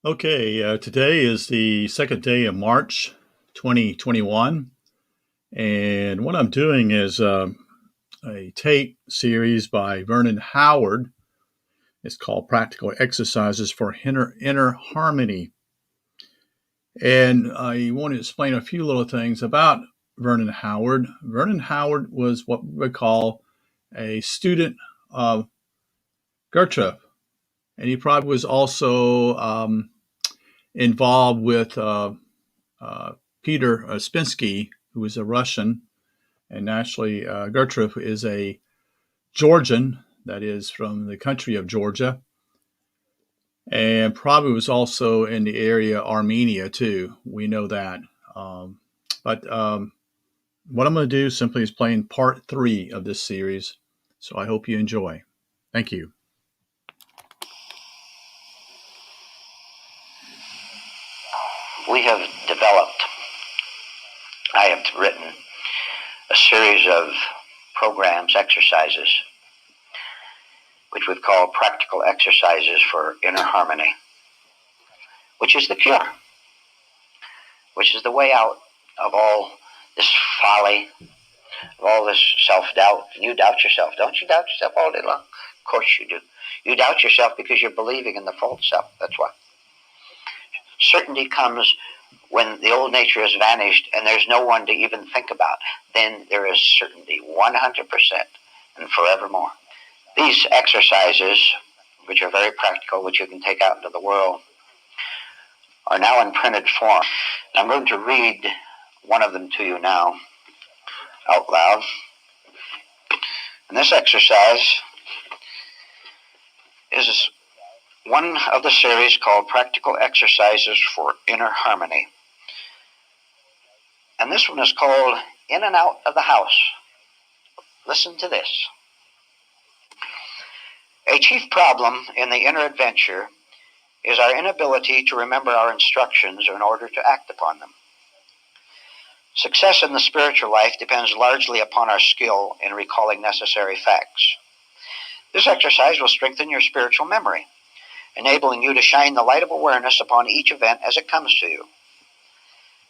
Okay, today is the second day of March 2021, and what I'm doing is a tape series by Vernon Howard. It's called Practical Exercises for Inner Harmony. And I want to explain a few little things about Vernon Howard. Vernon Howard was what we would call a student of Goethe, and he probably was also involved with uh, Peter Spinsky, who was a Russian, and naturally Gertrude is a Georgian, that is from the country of Georgia, and probably was also in the area Armenia too. We know that. But what I'm going to do simply is play in part 3 of this series. So I hope you enjoy. Thank you. I have written a series of programs, exercises, which we've called Practical Exercises for Inner Harmony, which is the cure, which is the way out of all this folly, of all this self-doubt. You doubt yourself. Don't you doubt yourself all day long? Of course you do. You doubt yourself because you're believing in the false self. That's why. Certainty comes when the old nature has vanished and there's no one to even think about. Then there is certainty, 100% and forevermore. These exercises, which are very practical, which you can take out into the world, are now in printed form. I'm going to read one of them to you now out loud. And this exercise is one of the series called Practical Exercises for Inner Harmony. And this one is called In and Out of the House. Listen to this. A chief problem in the inner adventure is our inability to remember our instructions in order to act upon them. Success in the spiritual life depends largely upon our skill in recalling necessary facts. This exercise will strengthen your spiritual memory, enabling you to shine the light of awareness upon each event as it comes to you.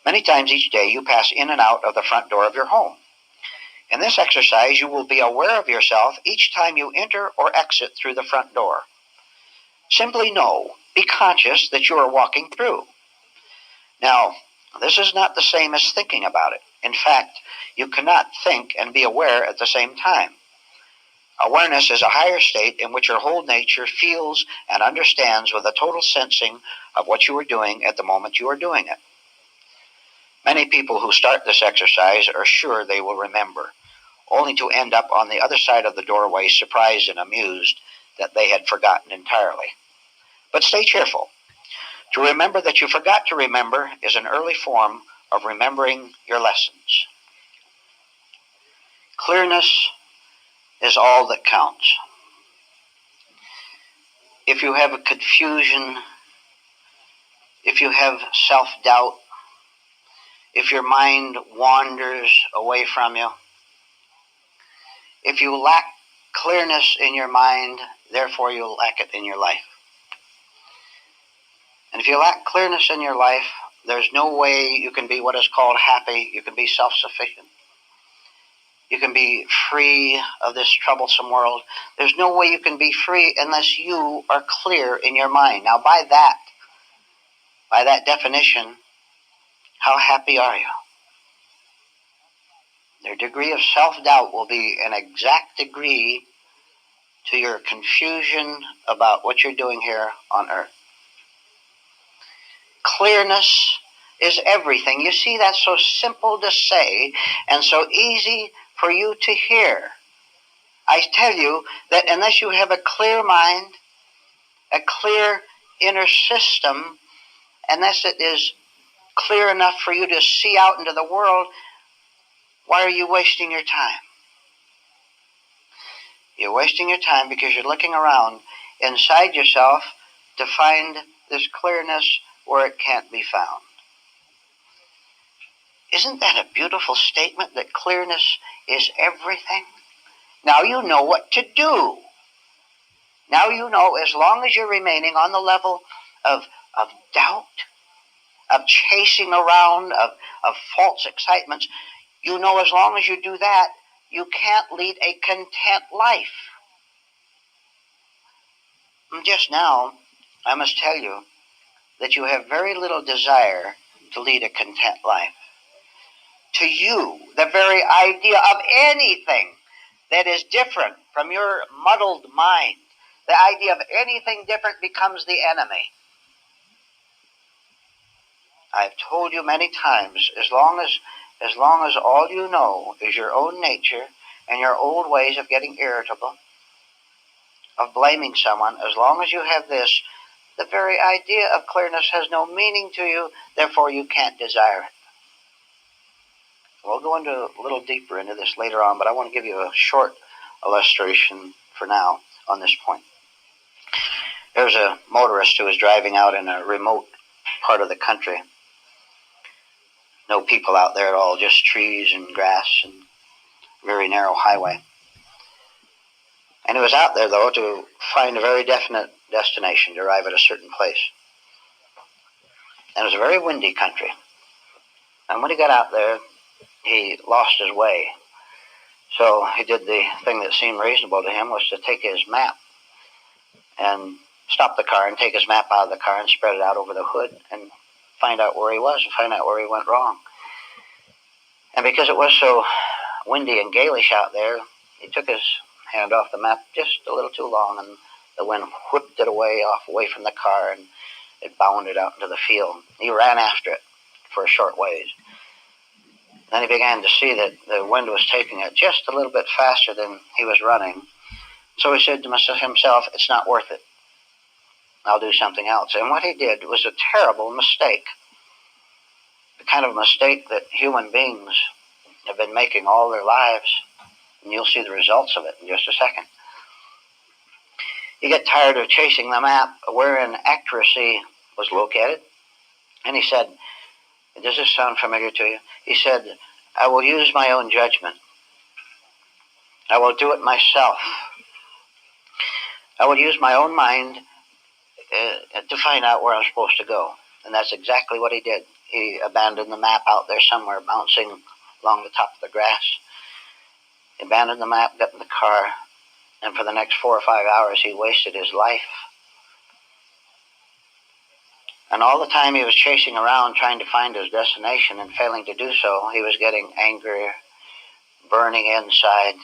Many times each day you pass in and out of the front door of your home. In this exercise, you will be aware of yourself each time you enter or exit through the front door. Simply know, be conscious that you are walking through. Now, this is not the same as thinking about it. In fact, you cannot think and be aware at the same time. Awareness is a higher state in which your whole nature feels and understands with a total sensing of what you are doing at the moment you are doing it. Many people who start this exercise are sure they will remember, only to end up on the other side of the doorway surprised and amused that they had forgotten entirely. But stay cheerful. To remember that you forgot to remember is an early form of remembering your lessons. Clearness is all that counts. If you have a confusion, if you have self-doubt, if your mind wanders away from you, if you lack clearness in your mind, therefore you'll lack it in your life. And if you lack clearness in your life, there's no way you can be what is called happy. You can be self-sufficient. You can be free of this troublesome world. There's no way you can be free unless you are clear in your mind. Now, by that definition, how happy are you? Their degree of self-doubt will be an exact degree to your confusion about what you're doing here on earth. Clearness is everything. You see, that's so simple to say and so easy for you to hear. I tell you that unless you have a clear mind, a clear inner system, unless it is clear enough for you to see out into the world, why are you wasting your time? You're wasting your time because you're looking around inside yourself to find this clearness where it can't be found. Isn't that a beautiful statement, that clearness is everything? Now you know what to do. Now you know, as long as you're remaining on the level of of doubt, of chasing around, of false excitements, you know as long as you do that, you can't lead a content life. And just now, I must tell you that you have very little desire to lead a content life. To you, the very idea of anything that is different from your muddled mind, the idea of anything different becomes the enemy. I've told you many times, as long as all you know is your own nature and your old ways of getting irritable, of blaming someone, as long as you have this, the very idea of clearness has no meaning to you, therefore you can't desire it. We'll go into a little deeper into this later on, but I want to give you a short illustration for now on this point. There's a motorist who was driving out in a remote part of the country. No people out there at all, just trees and grass and very narrow highway. And he was out there, though, to find a very definite destination, to arrive at a certain place. And it was a very windy country. And when he got out there, he lost his way. So he did the thing that seemed reasonable to him, was to take his map and stop the car and take his map out of the car and spread it out over the hood and find out where he was and find out where he went wrong. And because it was so windy and galish out there, he took his hand off the map just a little too long, and the wind whipped it away from the car, and it bounded out into the field. He ran after it for a short ways. Then he began to see that the wind was taking it just a little bit faster than he was running. So he said to himself, it's not worth it. I'll do something else. And what he did was a terrible mistake. The kind of mistake that human beings have been making all their lives. And you'll see the results of it in just a second. He got tired of chasing the map wherein accuracy was located. And he said, does this sound familiar to you? He said, I will use my own judgment. I will do it myself. I will use my own mind to find out where I'm supposed to go. And that's exactly what he did. He abandoned the map out there somewhere, bouncing along the top of the grass. He abandoned the map, got in the car, and for the next 4 or 5 hours he wasted his life. And all the time he was chasing around trying to find his destination and failing to do so, he was getting angrier, burning inside,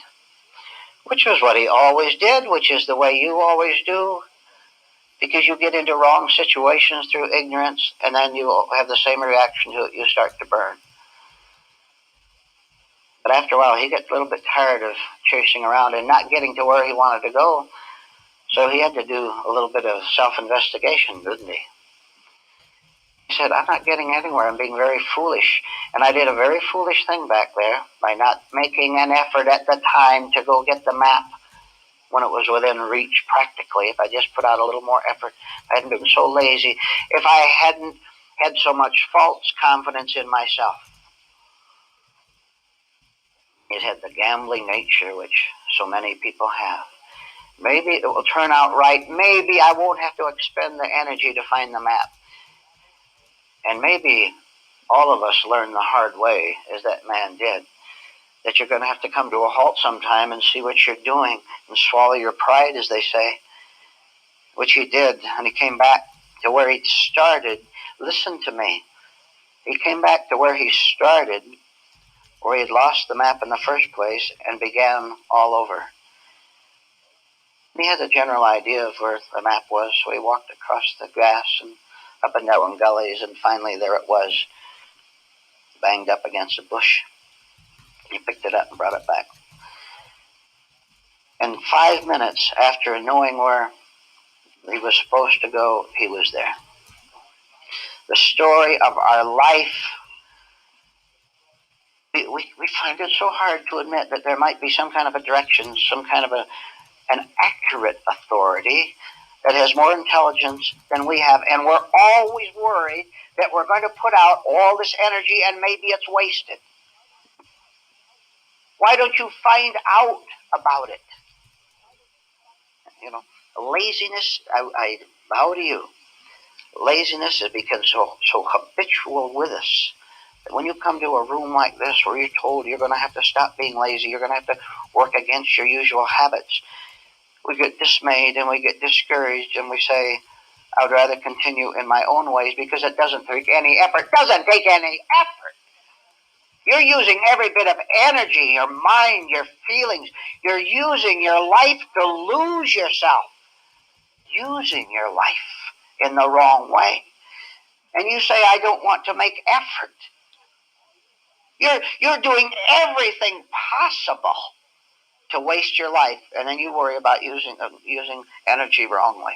which was what he always did, which is the way you always do, because you get into wrong situations through ignorance, and then you have the same reaction to it. You start to burn. But after a while, he got a little bit tired of chasing around and not getting to where he wanted to go, so he had to do a little bit of self-investigation, didn't he? He said, I'm not getting anywhere. I'm being very foolish. And I did a very foolish thing back there by not making an effort at the time to go get the map when it was within reach practically. If I just put out a little more effort, I hadn't been so lazy, if I hadn't had so much false confidence in myself. It had the gambling nature which so many people have. Maybe it will turn out right. Maybe I won't have to expend the energy to find the map. And maybe all of us learn the hard way, as that man did, that you're going to have to come to a halt sometime and see what you're doing and swallow your pride, as they say, which he did. And he came back to where he started. Listen to me. He came back to where he started, where he had lost the map in the first place, and began all over. He had a general idea of where the map was, so he walked across the grass and up and down gullies, and finally there it was, banged up against a bush. He picked it up and brought it back. And 5 minutes after knowing where he was supposed to go, he was there. The story of our life, we find it so hard to admit that there might be some kind of a direction, some kind of an accurate authority that has more intelligence than we have, and we're always worried that we're going to put out all this energy and maybe it's wasted. Why don't you find out about it? You know, laziness, I bow to you. Laziness has become so habitual with us that when you come to a room like this where you're told you're going to have to stop being lazy, you're going to have to work against your usual habits, we get dismayed and we get discouraged and we say, I would rather continue in my own ways because it doesn't take any effort. It doesn't take any effort. You're using every bit of energy, your mind, your feelings. You're using your life to lose yourself. Using your life in the wrong way. And you say, I don't want to make effort. You're doing everything possible to waste your life, and then you worry about using energy wrongly.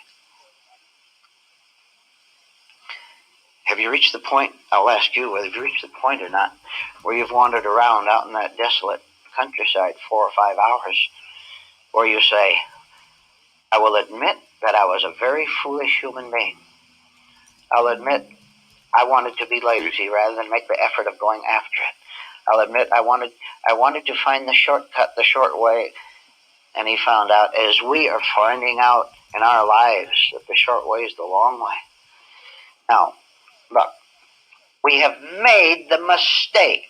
Have you reached the point, I'll ask you whether you've reached the point or not, where you've wandered around out in that desolate countryside 4 or 5 hours, where you say, I will admit that I was a very foolish human being. I'll admit I wanted to be lazy rather than make the effort of going after it. I'll admit I wanted to find the shortcut, the short way, and he found out, as we are finding out in our lives, that the short way is the long way. Now, look, we have made the mistake.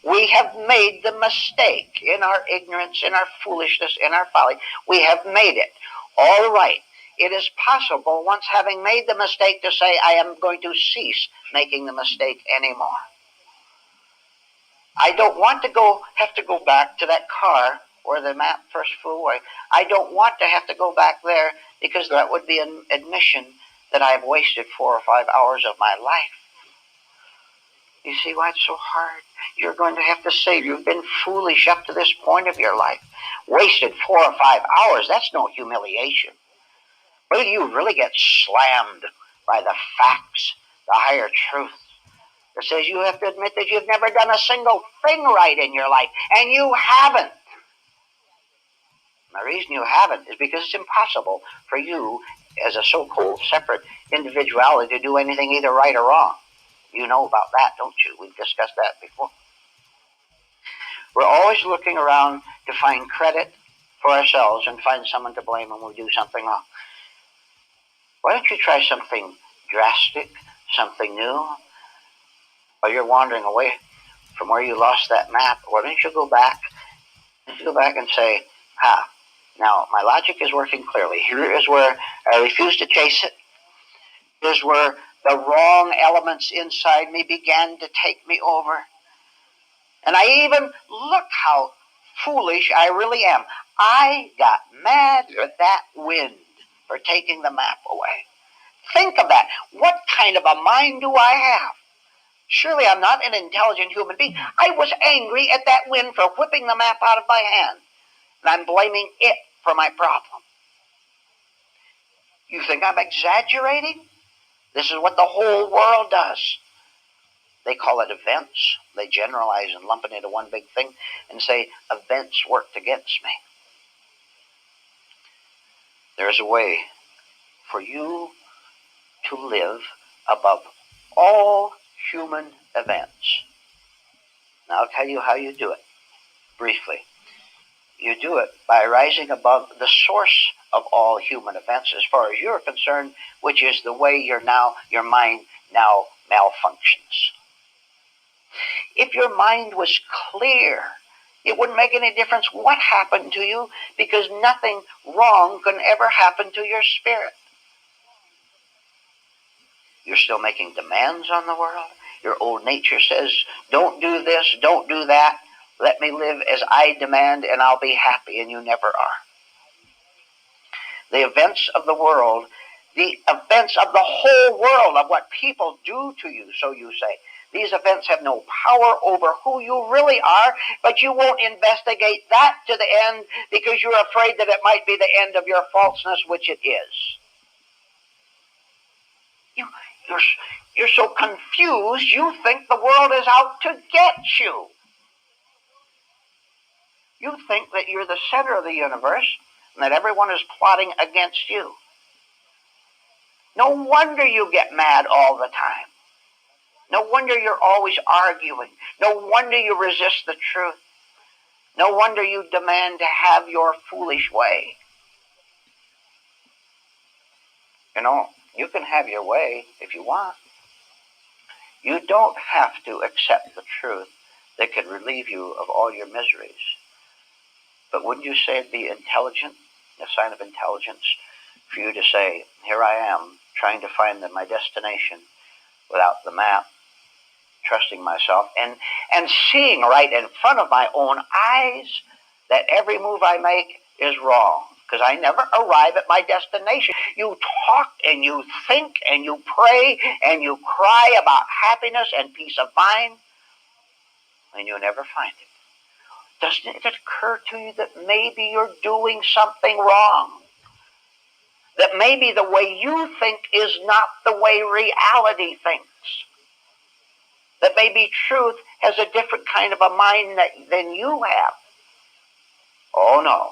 We have made the mistake in our ignorance, in our foolishness, in our folly. We have made it. All right. It is possible, once having made the mistake, to say, I am going to cease making the mistake anymore. I don't want to have to go back to that car where the map first flew away. I don't want to have to go back there, because that would be an admission that I've wasted 4 or 5 hours of my life. You see why it's so hard? You're going to have to say you've been foolish up to this point of your life. Wasted 4 or 5 hours, that's no humiliation. Wait till you really get slammed by the facts, the higher truth. It says you have to admit that you've never done a single thing right in your life, and you haven't. And the reason you haven't is because it's impossible for you, as a so-called separate individuality, to do anything either right or wrong. You know about that, don't you? We've discussed that before. We're always looking around to find credit for ourselves and find someone to blame when we do something wrong. Why don't you try something drastic, something new? While you're wandering away from where you lost that map, why don't you go back? And say, now my logic is working clearly. Here is where I refuse to chase it. Here's where the wrong elements inside me began to take me over. And I even, look how foolish I really am. I got mad at that wind for taking the map away. Think of that. What kind of a mind do I have? Surely I'm not an intelligent human being. I was angry at that wind for whipping the map out of my hand. And I'm blaming it for my problem. You think I'm exaggerating? This is what the whole world does. They call it events. They generalize and lump it into one big thing and say events worked against me. There's a way for you to live above all human events. Now I'll tell you how you do it, briefly. You do it by rising above the source of all human events as far as you're concerned, which is the way your mind now malfunctions. If your mind was clear, it wouldn't make any difference what happened to you, because nothing wrong can ever happen to your spirit. You're still making demands on the world. Your old nature says, don't do this, don't do that. Let me live as I demand and I'll be happy, and you never are. The events of the world, the events of the whole world, of what people do to you, so you say, these events have no power over who you really are, but you won't investigate that to the end because you're afraid that it might be the end of your falseness, which it is. You're so confused, you think the world is out to get you. You think that you're the center of the universe and that everyone is plotting against you. No wonder you get mad all the time. No wonder you're always arguing. No wonder you resist the truth. No wonder you demand to have your foolish way. You know, You can have your way if you want. You don't have to accept the truth that could relieve you of all your miseries. But wouldn't you say it'd be intelligent, a sign of intelligence, for you to say, here I am, trying to find my destination without the map, trusting myself, and seeing right in front of my own eyes that every move I make is wrong, because I never arrive at my destination. You talk and you think and you pray and you cry about happiness and peace of mind, and you never find it. Doesn't it occur to you that maybe you're doing something wrong? That maybe the way you think is not the way reality thinks? That maybe truth has a different kind of a mind than you have? Oh no.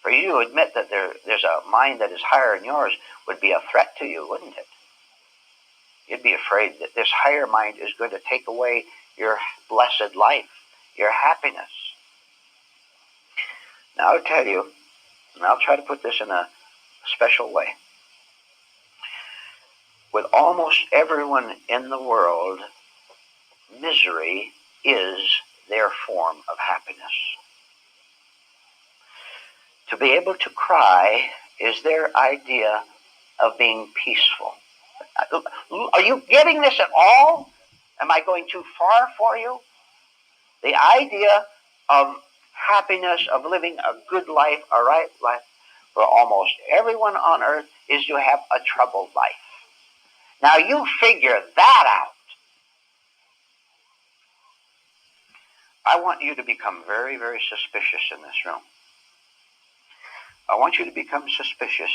For you to admit that there's a mind that is higher than yours would be a threat to you, wouldn't it? You'd be afraid that this higher mind is going to take away your blessed life, your happiness. Now I'll tell you, and I'll try to put this in a special way. With almost everyone in the world, misery is their form of happiness. To be able to cry is their idea of being peaceful. Are you getting this at all? Am I going too far for you? The idea of happiness, of living a good life, a right life, for almost everyone on earth is to have a troubled life. Now you figure that out. I want you to become very, very suspicious in this room. I want you to become suspicious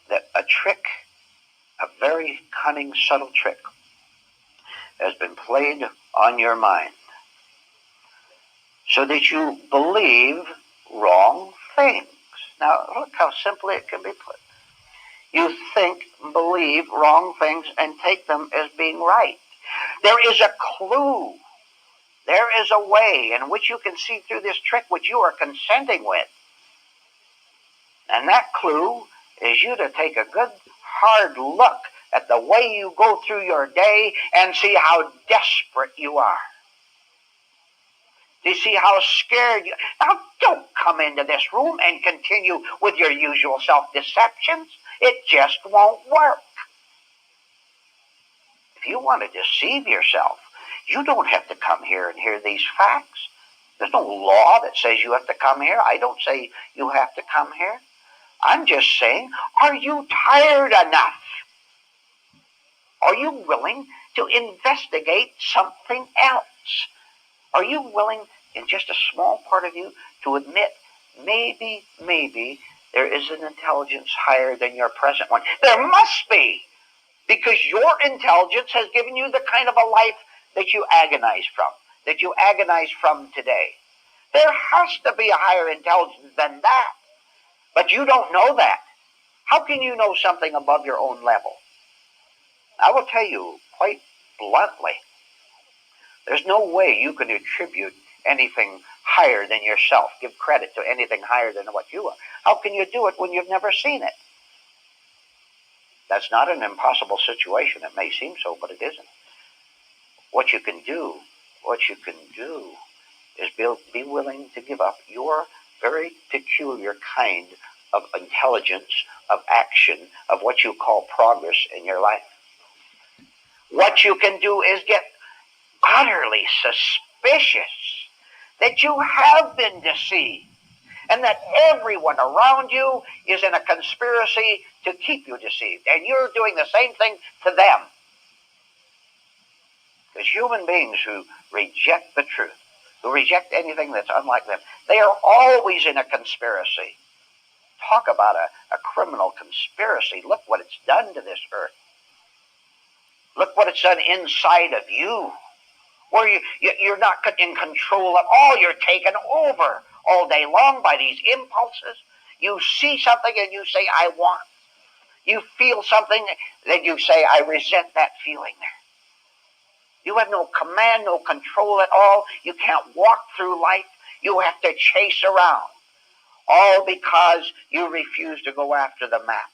that a trick, a very cunning, subtle trick, has been played on your mind so that you believe wrong things. Now, look how simply it can be put. You think, believe wrong things, and take them as being right. There is a clue. There is a way in which you can see through this trick which you are consenting with. And that clue is you to take a good, hard look at the way you go through your day and see how desperate you are. Do you see how scared you are? Now, don't come into this room and continue with your usual self-deceptions. It just won't work. If you want to deceive yourself, you don't have to come here and hear these facts. There's no law that says you have to come here. I don't say you have to come here. I'm just saying, are you tired enough? Are you willing to investigate something else? Are you willing, in just a small part of you, to admit maybe there is an intelligence higher than your present one? There must be, because your intelligence has given you the kind of a life that you agonize from today. There has to be a higher intelligence than that. But you don't know that. How can you know something above your own level? I will tell you quite bluntly, there's no way you can attribute anything higher than yourself, give credit to anything higher than what you are. How can you do it when you've never seen it? That's not an impossible situation. It may seem so, but it isn't. What you can do is be willing to give up your very peculiar kind of intelligence, of action, of what you call progress in your life. What you can do is get utterly suspicious that you have been deceived and that everyone around you is in a conspiracy to keep you deceived, and you're doing the same thing to them. Because human beings who reject the truth, who reject anything that's unlike them, they are always in a conspiracy. Talk about a criminal conspiracy. Look what it's done to this earth. Look what it's done inside of you, where you're not in control at all. You're taken over all day long by these impulses. You see something and you say, I want. You feel something and you say, I resent that feeling there. You have no command, no control at all. You can't walk through life. You have to chase around. All because you refuse to go after the map.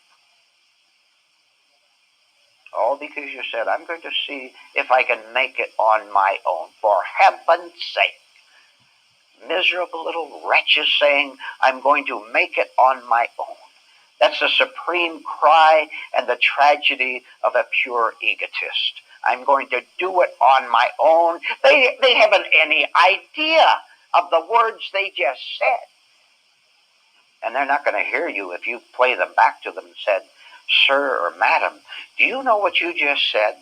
All because you said, I'm going to see if I can make it on my own. For heaven's sake. Miserable little wretches saying, I'm going to make it on my own. That's the supreme cry and the tragedy of a pure egotist. I'm going to do it on my own. They haven't any idea of the words they just said. And they're not going to hear you if you play them back to them and said, Sir or Madam, do you know what you just said?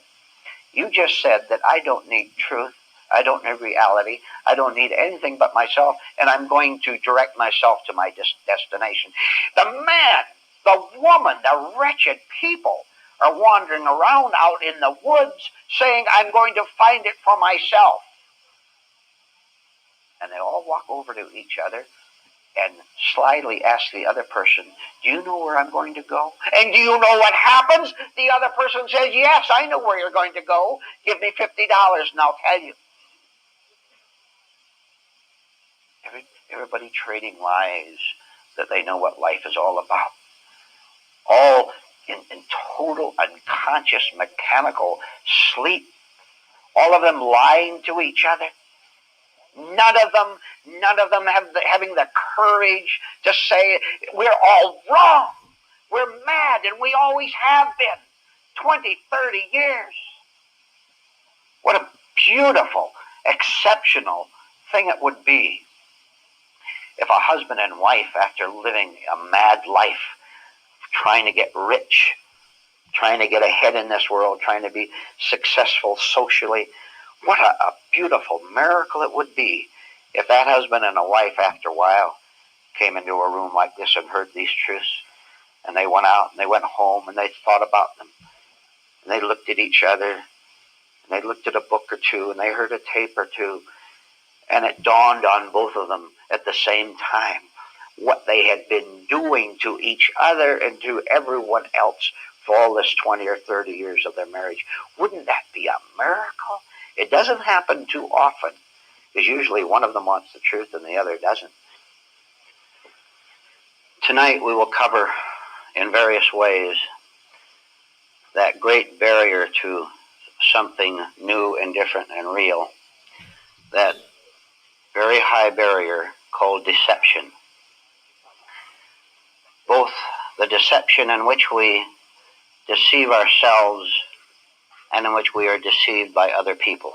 You just said that I don't need truth. I don't need reality. I don't need anything but myself, and I'm going to direct myself to my destination. The man, the woman, the wretched people are wandering around out in the woods saying, I'm going to find it for myself. And they all walk over to each other and slyly ask the other person, do you know where I'm going to go? And do you know what happens? The other person says, yes, I know where you're going to go. Give me $50 and I'll tell you. Everybody trading lies that they know what life is all about. All in total unconscious mechanical sleep. All of them lying to each other. None of them having the courage to say, we're all wrong. We're mad, and we always have been. 20, 30 years. What a beautiful, exceptional thing it would be if a husband and wife, after living a mad life, trying to get rich, trying to get ahead in this world, trying to be successful socially, what a beautiful miracle it would be if that husband and a wife, after a while, came into a room like this and heard these truths, and they went out and they went home and they thought about them, and they looked at each other, and they looked at a book or two, and they heard a tape or two, and it dawned on both of them at the same time what they had been doing to each other and to everyone else for all this 20 or 30 years of their marriage. Wouldn't that be a miracle? It doesn't happen too often, because usually one of them wants the truth and the other doesn't. Tonight we will cover in various ways that great barrier to something new and different and real, that very high barrier called deception. Both the deception in which we deceive ourselves and in which we are deceived by other people.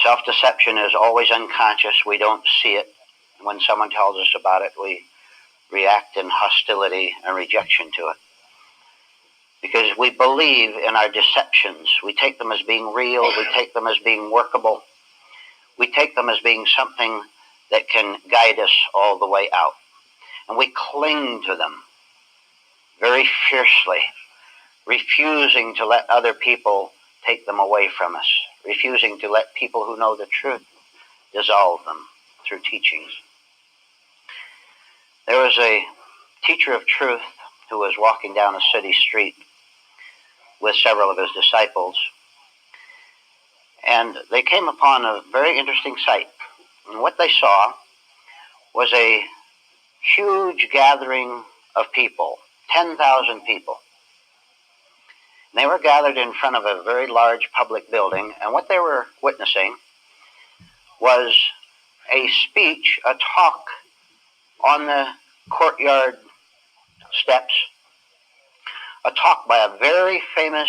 Self-deception is always unconscious. We don't see it. When someone tells us about it, we react in hostility and rejection to it. Because we believe in our deceptions. We take them as being real. We take them as being workable. We take them as being something that can guide us all the way out. And we cling to them very fiercely, refusing to let other people take them away from us, refusing to let people who know the truth dissolve them through teachings. There was a teacher of truth who was walking down a city street with several of his disciples, and they came upon a very interesting sight. And what they saw was a huge gathering of people, 10,000 people. And they were gathered in front of a very large public building, and what they were witnessing was a speech, a talk on the courtyard steps, a talk by a very famous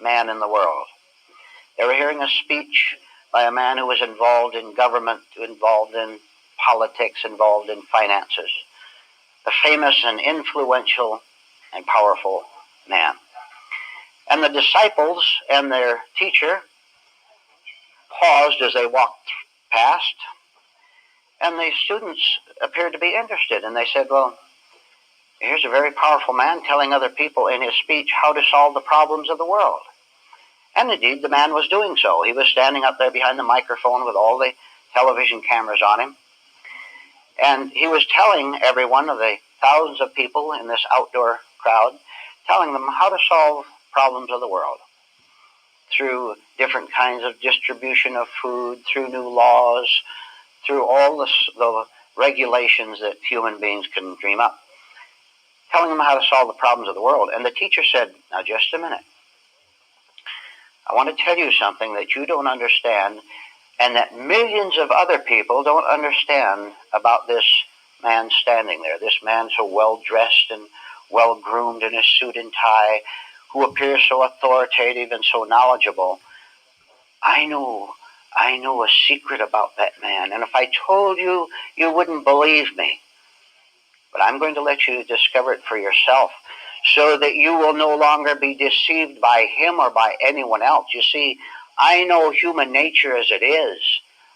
man in the world. They were hearing a speech by a man who was involved in government, involved in politics, involved in finances. A famous and influential and powerful man. And the disciples and their teacher paused as they walked past, and the students appeared to be interested. And they said, well, here's a very powerful man telling other people in his speech how to solve the problems of the world. And indeed, the man was doing so. He was standing up there behind the microphone with all the television cameras on him. And he was telling every one of the thousands of people in this outdoor crowd, telling them how to solve problems of the world through different kinds of distribution of food, through new laws, through all the regulations that human beings can dream up. telling them how to solve the problems of the world. And the teacher said, now just a minute. I want to tell you something that you don't understand and that millions of other people don't understand about this man standing there, this man so well-dressed and well-groomed in his suit and tie, who appears so authoritative and so knowledgeable. I know a secret about that man, and if I told you, you wouldn't believe me. But I'm going to let you discover it for yourself so that you will no longer be deceived by him or by anyone else. You see, I know human nature as it is.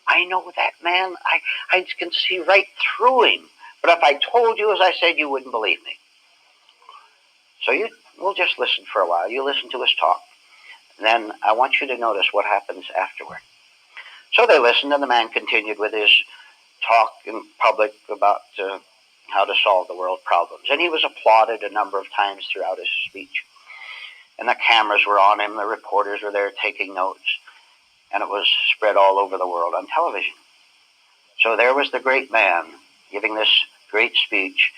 I know that man. I can see right through him. But if I told you, as I said, you wouldn't believe me. So we'll just listen for a while. You listen to his talk. And then I want you to notice what happens afterward. So they listened, and the man continued with his talk in public about how to solve the world problems. And he was applauded a number of times throughout his speech. And the cameras were on him, the reporters were there taking notes, and it was spread all over the world on television. So there was the great man giving this great speech.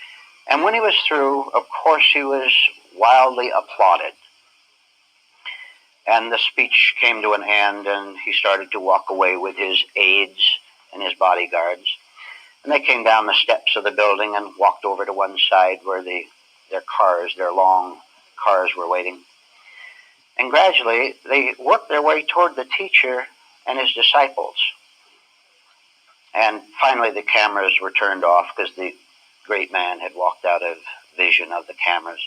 And when he was through, of course, he was wildly applauded. And the speech came to an end, and he started to walk away with his aides and his bodyguards. And they came down the steps of the building and walked over to one side where their long cars were waiting. And gradually, they worked their way toward the teacher and his disciples. And finally, the cameras were turned off because the great man had walked out of vision of the cameras,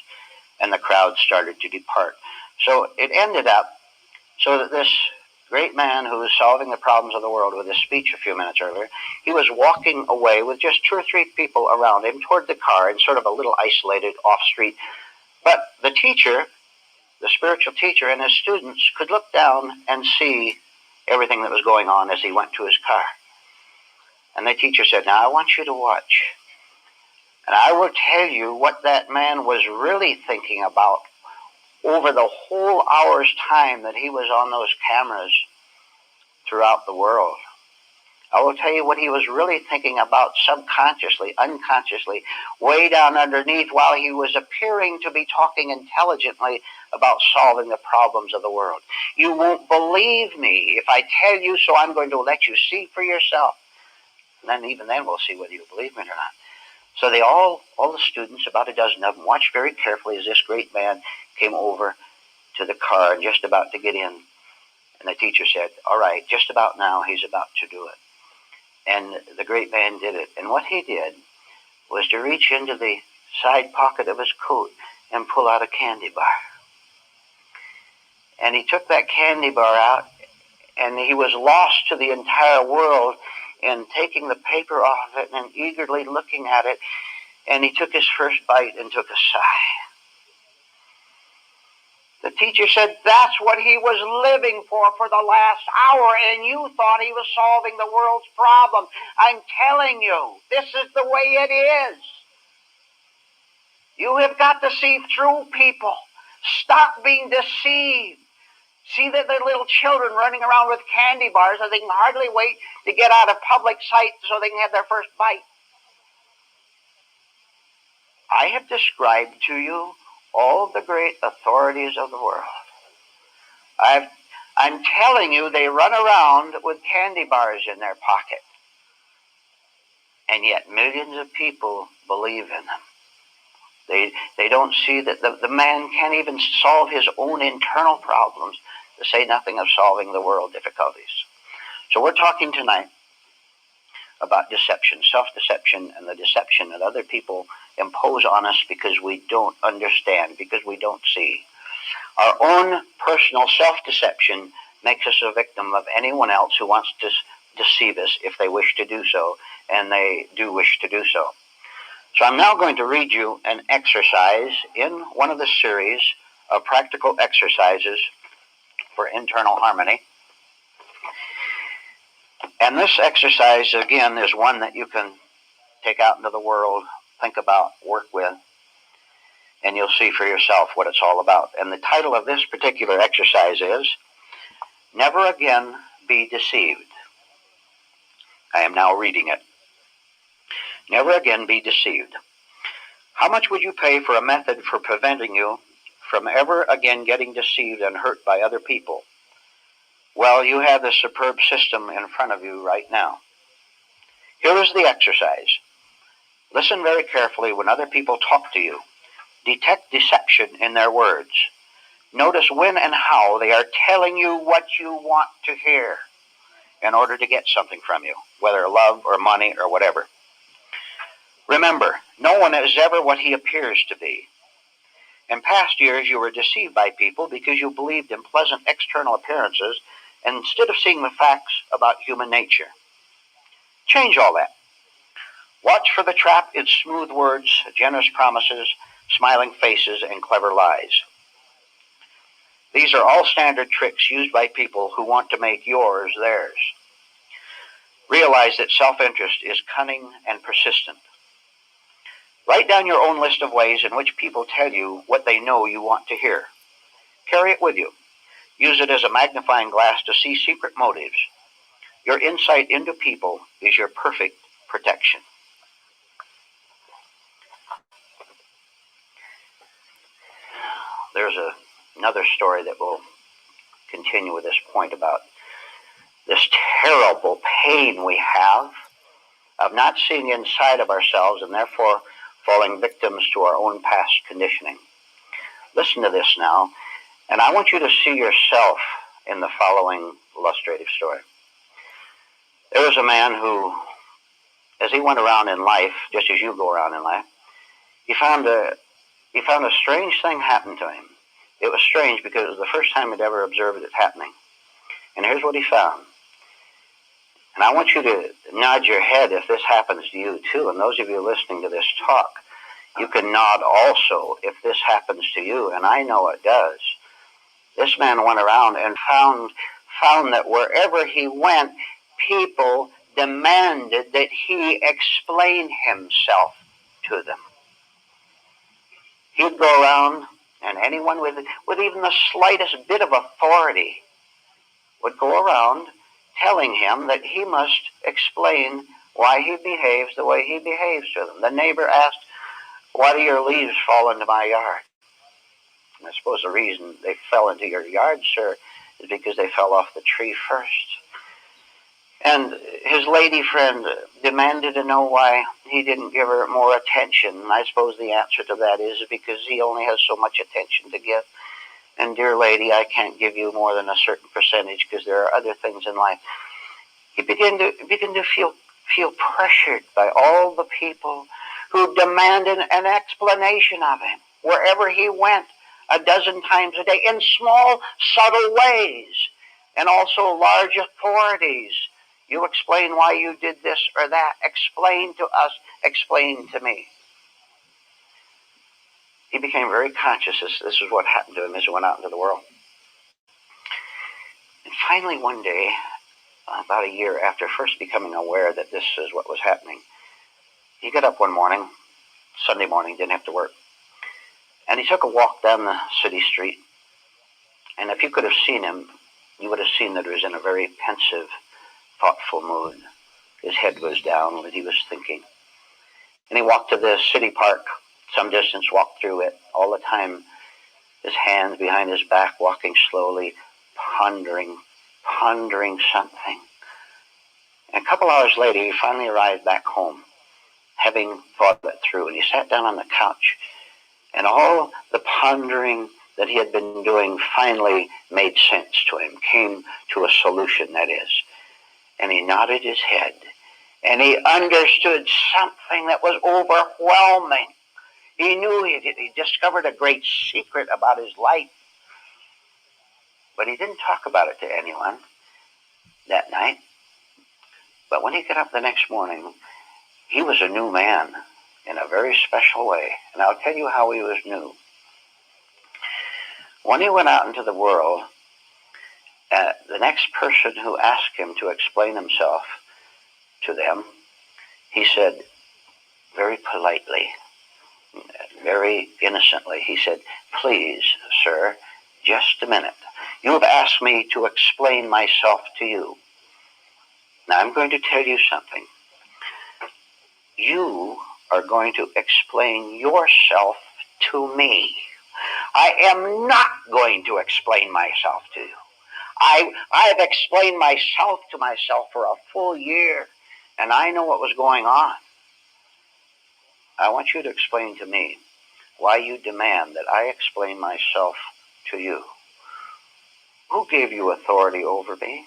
and the crowd started to depart. So it ended up so that this great man who was solving the problems of the world with his speech a few minutes earlier, he was walking away with just 2 or 3 people around him toward the car in sort of a little isolated off street. But the teacher, the spiritual teacher, and his students could look down and see everything that was going on as he went to his car. And the teacher said, now I want you to watch. And I will tell you what that man was really thinking about over the whole hour's time that he was on those cameras throughout the world. I will tell you what he was really thinking about subconsciously, unconsciously, way down underneath while he was appearing to be talking intelligently about solving the problems of the world. You won't believe me if I tell you, so I'm going to let you see for yourself. And then even then we'll see whether you believe me or not. So they all the students, about a dozen of them, watched very carefully as this great man came over to the car and just about to get in. And the teacher said, all right, just about now he's about to do it. And the great man did it. And what he did was to reach into the side pocket of his coat and pull out a candy bar. And he took that candy bar out, and he was lost to the entire world in taking the paper off it and eagerly looking at it. And he took his first bite and took a sigh. The teacher said, that's what he was living for the last hour, and you thought he was solving the world's problem. I'm telling you, this is the way it is. You have got to see through people. Stop being deceived. See the little children running around with candy bars and they can hardly wait to get out of public sight so they can have their first bite. I have described to you all the great authorities of the world. I'm telling you, they run around with candy bars in their pocket. And yet millions of people believe in them. They don't see that the man can't even solve his own internal problems, to say nothing of solving the world difficulties. So we're talking tonight about deception, self-deception, and the deception that other people impose on us because we don't understand, because we don't see. Our own personal self-deception makes us a victim of anyone else who wants to deceive us if they wish to do so, and they do wish to do so. So I'm now going to read you an exercise in one of the series of practical exercises for internal harmony. And this exercise, again, is one that you can take out into the world, think about, work with, and you'll see for yourself what it's all about. And the title of this particular exercise is, Never Again Be Deceived. I am now reading it. Never again be deceived. How much would you pay for a method for preventing you from ever again getting deceived and hurt by other people? Well, you have this superb system in front of you right now. Here is the exercise. Listen very carefully when other people talk to you. Detect deception in their words. Notice when and how they are telling you what you want to hear in order to get something from you, whether love or money or whatever. Remember, no one is ever what he appears to be. In past years, you were deceived by people because you believed in pleasant external appearances instead of seeing the facts about human nature. Change all that. Watch for the trap in smooth words, generous promises, smiling faces, and clever lies. These are all standard tricks used by people who want to make yours theirs. Realize that self-interest is cunning and persistent. Write down your own list of ways in which people tell you what they know you want to hear. Carry it with you. Use it as a magnifying glass to see secret motives. Your insight into people is your perfect protection. There's another story that will continue with this point about this terrible pain we have of not seeing inside of ourselves and therefore falling victims to our own past conditioning. Listen to this now, and I want you to see yourself in the following illustrative story. There was a man who, as he went around in life, just as you go around in life, he found a strange thing happen to him. It was strange because it was the first time he'd ever observed it happening. And here's what he found. And I want you to nod your head if this happens to you too. And those of you listening to this talk, you can nod also if this happens to you. And I know it does. This man went around and found that wherever he went, people demanded that he explain himself to them. He'd go around, and anyone with even the slightest bit of authority would go around telling him that he must explain why he behaves the way he behaves to them. The neighbor asked, "Why do your leaves fall into my yard?" And I suppose the reason they fell into your yard, sir, is because they fell off the tree first. And his lady friend demanded to know why he didn't give her more attention. And I suppose the answer to that is because he only has so much attention to give. And dear lady, I can't give you more than a certain percentage because there are other things in life. He began to feel pressured by all the people who demanded an explanation of him wherever he went, a dozen times a day, in small, subtle ways, and also large authorities. You explain why you did this or that. Explain to us. Explain to me. He became very conscious. This is what happened to him as he went out into the world. And finally, one day, about a year after first becoming aware that this is what was happening, he got up one morning, Sunday morning, didn't have to work, and he took a walk down the city street. And if you could have seen him, you would have seen that he was in a very pensive, thoughtful mood. His head was down, but he was thinking. And he walked to the city park, some distance, walked through it, all the time, his hands behind his back, walking slowly, pondering something. And a couple hours later, he finally arrived back home, having thought it through. And he sat down on the couch, and all the pondering that he had been doing finally made sense to him, came to a solution, that is. And he nodded his head, and he understood something that was overwhelming. He knew he discovered a great secret about his life, but he didn't talk about it to anyone that night. But when he got up the next morning, he was a new man in a very special way. And I'll tell you how he was new. When he went out into the world, the next person who asked him to explain himself to them, he said very politely, very innocently, he said, "Please, sir, just a minute. You have asked me to explain myself to you. Now I'm going to tell you something. You are going to explain yourself to me. I am not going to explain myself to you. I have explained myself to myself for a full year, and I know what was going on. I want you to explain to me why you demand that I explain myself to you. Who gave you authority over me?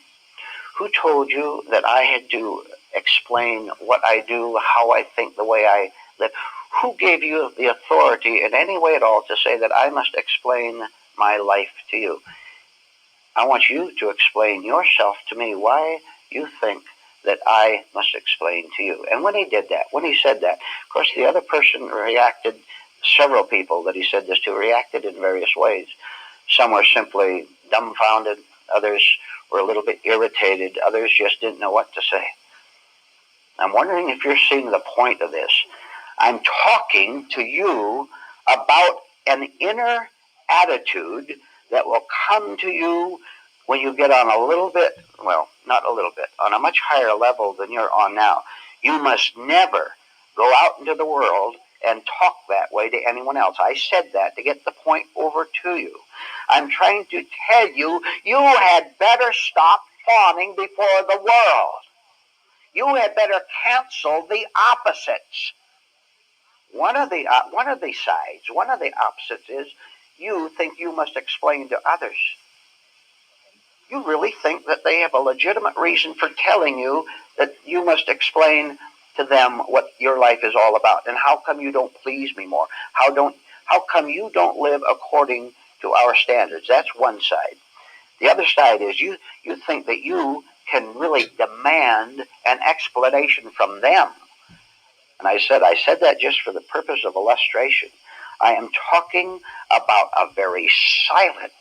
Who told you that I had to explain what I do, how I think, the way I live? Who gave you the authority in any way at all to say that I must explain my life to you? I want you to explain yourself to me, why you think that I must explain to you. And when he did that, when he said that, of course, the other person reacted, several people that he said this to reacted in various ways. Some were simply dumbfounded. Others were a little bit irritated. Others just didn't know what to say. I'm wondering if you're seeing the point of this. I'm talking to you about an inner attitude that will come to you when you get on a little bit, well, not a little bit, on a much higher level than you're on now. You must never go out into the world and talk that way to anyone else. I said that to get the point over to you. I'm trying to tell you, you had better stop fawning before the world. You had better cancel the opposites. One of the sides, one of the opposites is you think you must explain to others. You really think that they have a legitimate reason for telling you that you must explain to them what your life is all about, and how come you don't please me more? How come you don't live according to our standards? That's one side. The other side is you think that you can really demand an explanation from them. And I said that just for the purpose of illustration. I am talking about a very silent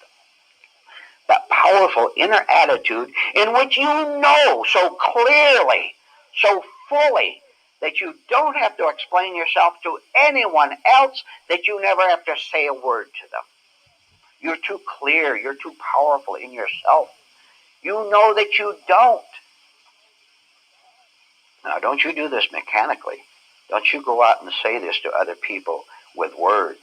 but powerful inner attitude in which you know so clearly, so fully, that you don't have to explain yourself to anyone else, that you never have to say a word to them. You're too clear, you're too powerful in yourself. You know that you don't. Now, don't you do this mechanically. Don't you go out and say this to other people with words.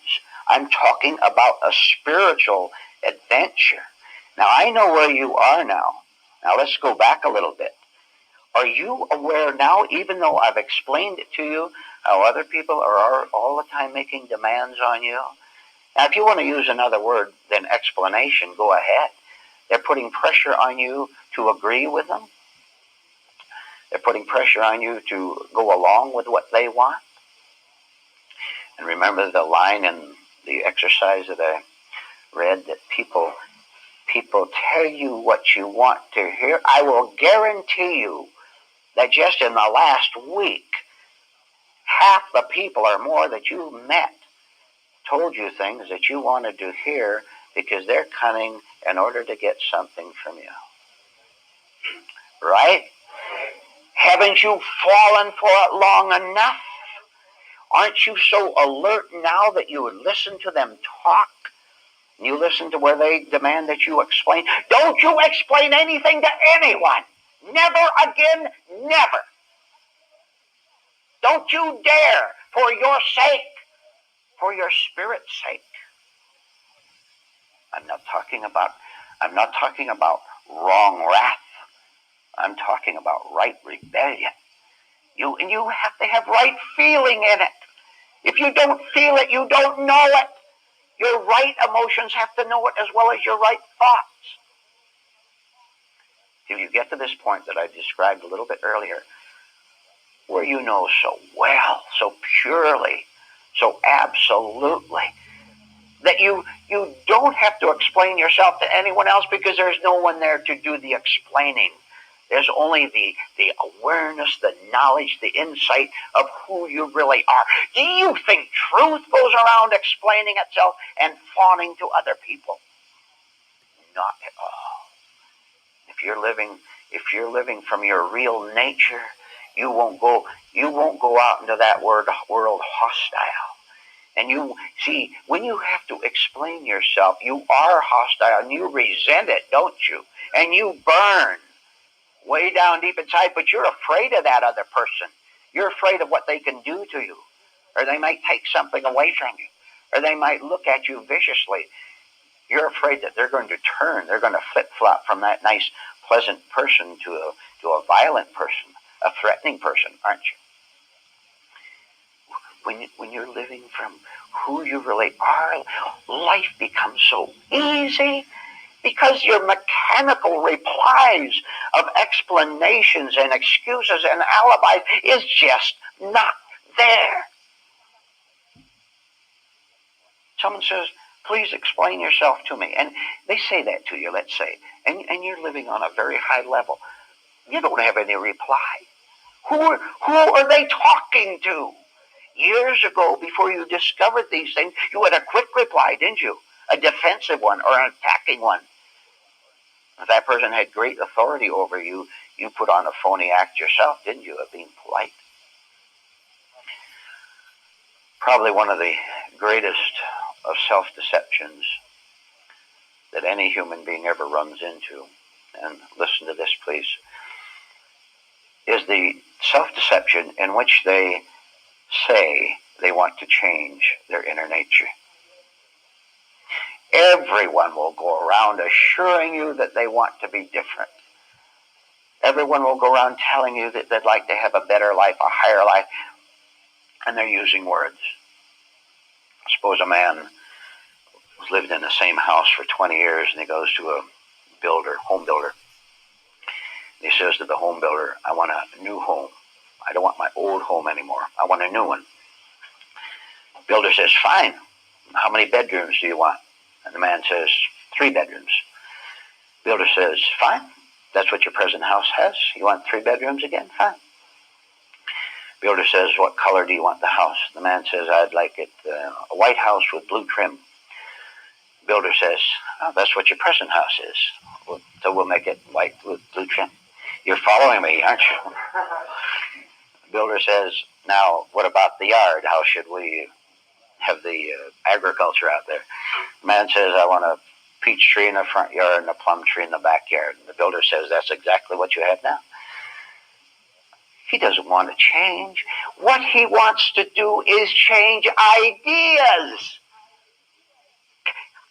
I'm talking about a spiritual adventure. Now, I know where you are now. Now, let's go back a little bit. Are you aware now, even though I've explained it to you, how other people are all the time making demands on you? Now, if you want to use another word than explanation, go ahead. They're putting pressure on you to agree with them. They're putting pressure on you to go along with what they want. And remember the line in the exercise that I read, that people tell you what you want to hear. I will guarantee you that just in the last week, half the people or more that you met told you things that you wanted to hear because they're cunning in order to get something from you. Right? Haven't you fallen for it long enough? Aren't you so alert now that you would listen to them talk? You listen to where they demand that you explain. Don't you explain anything to anyone. Never again, never. Don't you dare, for your sake, for your spirit's sake. I'm not talking about wrong wrath. I'm talking about right rebellion. You have to have right feeling in it. If you don't feel it, you don't know it. Your right emotions have to know it as well as your right thoughts. Till you get to this point that I described a little bit earlier, where you know so well, so purely, so absolutely, that you don't have to explain yourself to anyone else because there's no one there to do the explaining. There's only the awareness, the knowledge, the insight of who you really are. Do you think truth goes around explaining itself and fawning to other people? Not at all. If you're living from your real nature, you won't go out into that world hostile. And you see, when you have to explain yourself, you are hostile and you resent it, don't you? And you burn way down deep inside, but you're afraid of that other person. You're afraid of what they can do to you. or they might take something away from you, or they might look at you viciously. You're afraid that they're going to turn, they're going to flip-flop from that nice, pleasant person to a violent person, a threatening person, aren't you? When you're living from who you really are, life becomes so easy because your mechanical replies of explanations and excuses and alibis is just not there. Someone says, please explain yourself to me. And they say that to you, let's say, and you're living on a very high level. You don't have any reply. Who are they talking to? Years ago, before you discovered these things, you had a quick reply, didn't you? A defensive one or an attacking one. If that person had great authority over you, you put on a phony act yourself, didn't you, of being polite? Probably one of the greatest of self-deceptions that any human being ever runs into, and listen to this, please, is the self-deception in which they say they want to change their inner nature. Everyone will go around assuring you that they want to be different. Everyone will go around telling you that they'd like to have a better life, a higher life, and they're using words. Suppose a man has lived in the same house for 20 years and he goes to a home builder. He says to the home builder, I want a new home. I don't want my old home anymore. I want a new one. The builder says, fine. How many bedrooms do you want? And the man says, 3 bedrooms. The builder says, fine. That's what your present house has. You want 3 bedrooms again? Fine. The builder says, what color do you want the house? The man says, I'd like it a white house with blue trim. The builder says, oh, that's what your present house is. So we'll make it white with blue trim. You're following me, aren't you? The builder says, now, what about the yard? How should we have the agriculture out there? The man says, I want a peach tree in the front yard and a plum tree in the backyard. And the builder says, that's exactly what you have now. He doesn't want to change. What he wants to do is change ideas.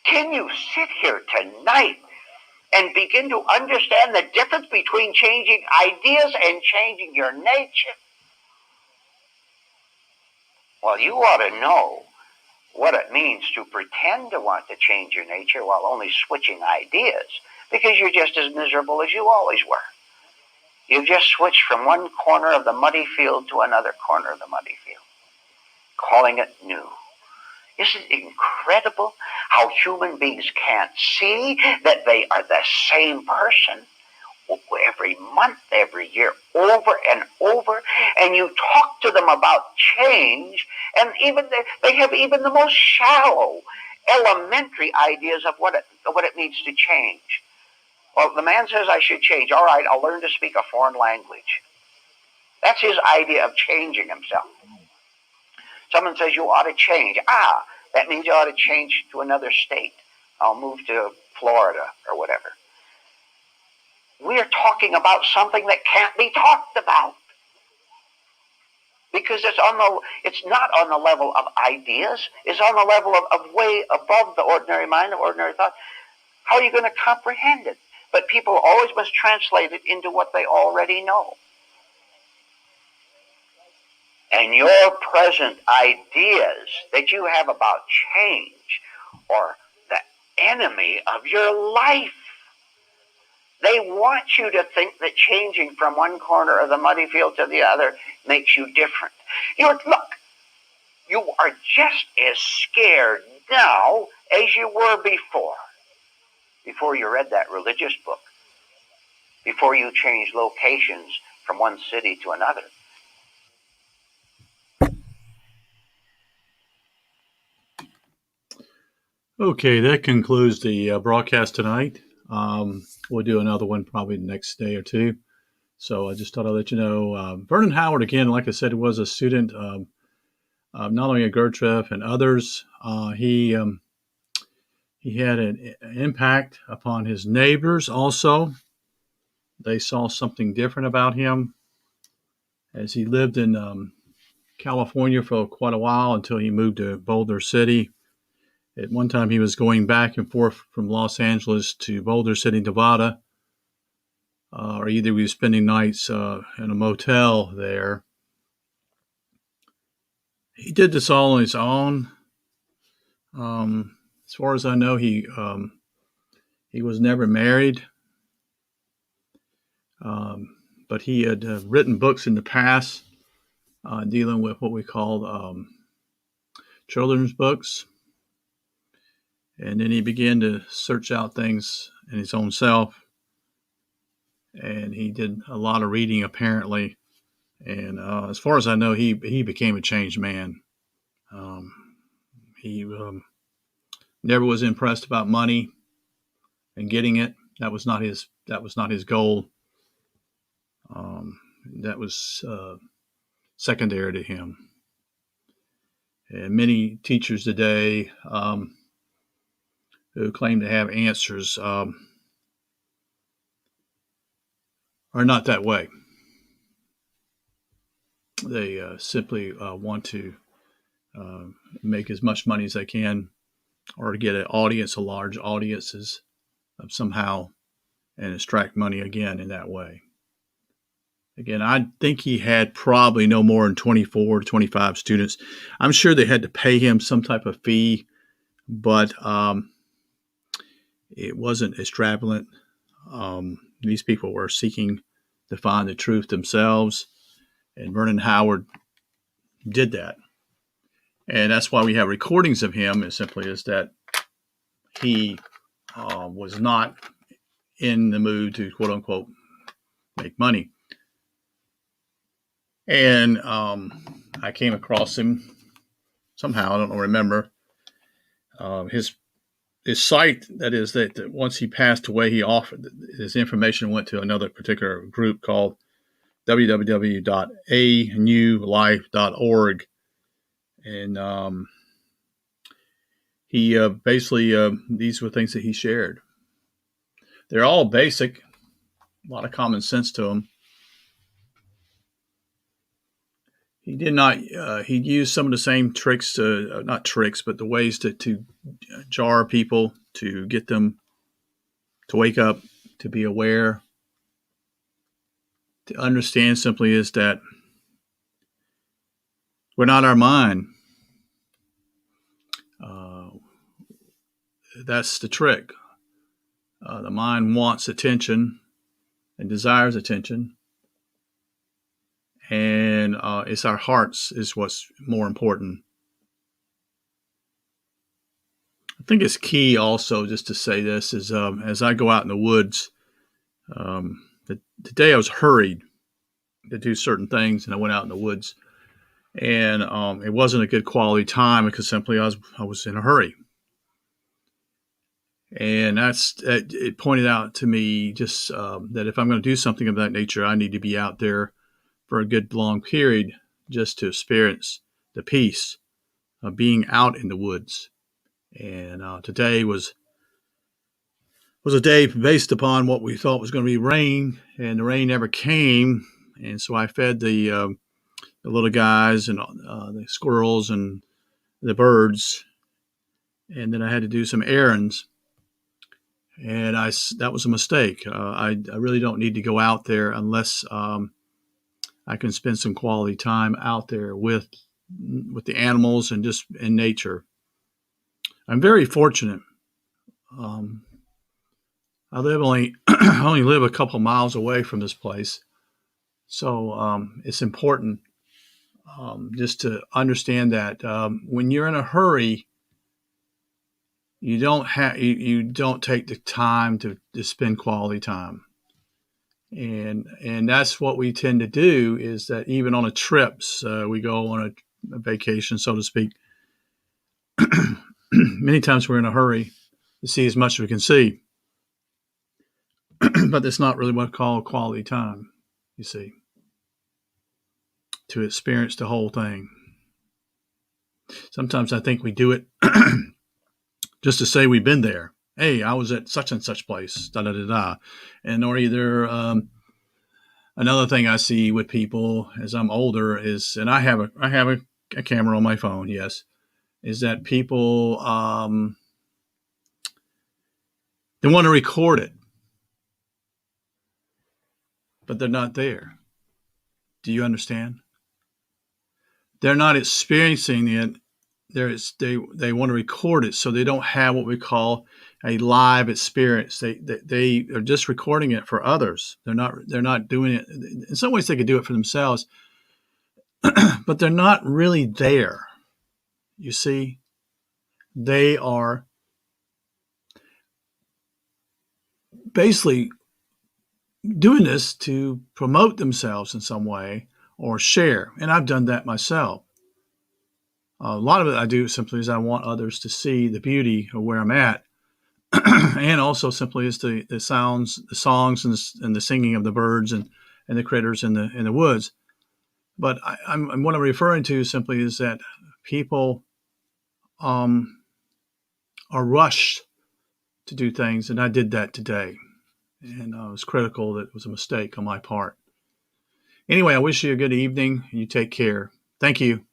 Can you sit here tonight and begin to understand the difference between changing ideas and changing your nature? Well, you ought to know what it means to pretend to want to change your nature while only switching ideas, because you're just as miserable as you always were. You've just switched from one corner of the muddy field to another corner of the muddy field, calling it new. Isn't it incredible how human beings can't see that they are the same person every month, every year, over and over, and you talk to them about change, and even they have even the most shallow, elementary ideas of what it means to change. Well, the man says I should change. All right, I'll learn to speak a foreign language. That's his idea of changing himself. Someone says you ought to change. That means you ought to change to another state. I'll move to Florida or whatever. We're talking about something that can't be talked about, because it's not on the level of ideas. It's on the level of way above the ordinary mind, the ordinary thought. How are you going to comprehend it? But people always must translate it into what they already know. And your present ideas that you have about change are the enemy of your life. They want you to think that changing from one corner of the muddy field to the other makes you different. You are just as scared now as you were before you read that religious book, before you changed locations from one city to another. Okay, that concludes the broadcast tonight. We'll do another one probably the next day or two. So I just thought I'd let you know. Vernon Howard, again, like I said, was a student not only at Gertrude and others. He had an impact upon his neighbors also. They saw something different about him as he lived in California for quite a while until he moved to Boulder City. At one time, he was going back and forth from Los Angeles to Boulder City, Nevada, or either he was spending nights in a motel there. He did this all on his own. As far as I know, he was never married, but he had written books in the past dealing with what we call children's books. And then he began to search out things in his own self. And he did a lot of reading, apparently. And as far as I know, he became a changed man. He never was impressed about money and getting it. That was not his goal. That was secondary to him. And many teachers today who claim to have answers are not that way. They simply want to make as much money as they can, or to get an audience, a large audiences, somehow, and extract money again in that way. Again, I think he had probably no more than 24 to 25 students. I'm sure they had to pay him some type of fee, but it wasn't extravagant. These people were seeking to find the truth themselves, and Vernon Howard did that. And that's why we have recordings of him, is simply is that he was not in the mood to, quote unquote, make money. And I came across him somehow, I don't remember. His site, that is, that once he passed away, he offered his information went to another particular group called www.anewlife.org. And he basically, these were things that he shared. They're all basic, a lot of common sense to them. He did not, he used some of the same tricks not tricks, but the ways to jar people, to get them to wake up, to be aware, to understand simply is that we're not our mind. That's the trick. The mind wants attention and desires attention. And it's our hearts is what's more important. I think it's key also just to say this is as I go out in the woods, today I was hurried to do certain things, and I went out in the woods, and it wasn't a good quality time because simply I was in a hurry. And it pointed out to me just that if I'm going to do something of that nature, I need to be out there for a good long period just to experience the peace of being out in the woods. And today was a day based upon what we thought was going to be rain, and the rain never came. And so I fed the little guys and the squirrels and the birds, and then I had to do some errands. And that was a mistake. I really don't need to go out there unless I can spend some quality time out there with the animals and just in nature. I'm very fortunate. I live only live a couple miles away from this place, so it's important just to understand that when you're in a hurry, you don't take the time to spend quality time. And that's what we tend to do, is that even on a trips, we go on a vacation, so to speak. Many times we're in a hurry to see as much as we can see. But it's not really what I call quality time, you see, to experience the whole thing. Sometimes I think we do it just to say we've been there. Hey, I was at such and such place, da da da da, and or either Another thing I see with people as I'm older is, and I have a camera on my phone, yes, is that people they want to record it, but they're not there. Do you understand? They're not experiencing it. They want to record it, so they don't have what we call a live experience. They are just recording it for others. They're not doing it. In some ways, they could do it for themselves, but they're not really there. You see, they are basically doing this to promote themselves in some way or share. And I've done that myself. A lot of it I do simply is I want others to see the beauty of where I'm at, and also simply is the sounds, the songs, and the singing of the birds and the critters in the woods. But what I'm referring to simply is that people um, are rushed to do things, and I did that today, and I was critical that it was a mistake on my part. Anyway, I wish you a good evening. You take care. Thank you.